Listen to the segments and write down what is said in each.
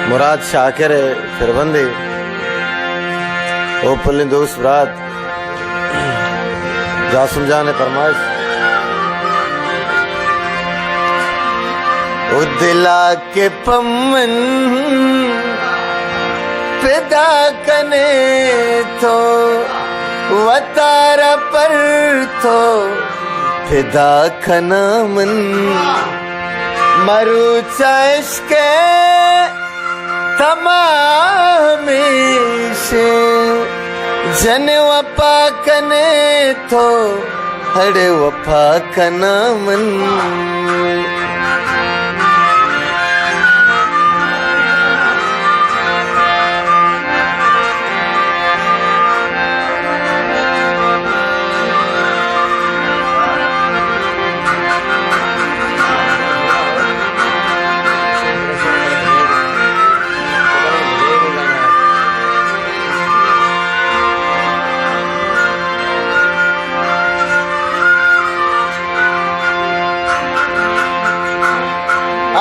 मुराद शाकिर फिरबंदी ओपली दोस्त रात जासुम जाने फरमाइश ओ दिला के पमन पैदा कने तो वतारा पर तो फिदा खना मन मरु चाइश के तमाम से जन वफा कने तो हड़े वफा कना मन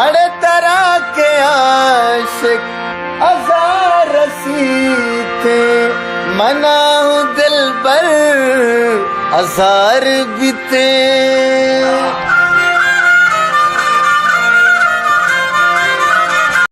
अड़े तरह के आशिक हजार थे मना हूँ दिल पर हजार बीते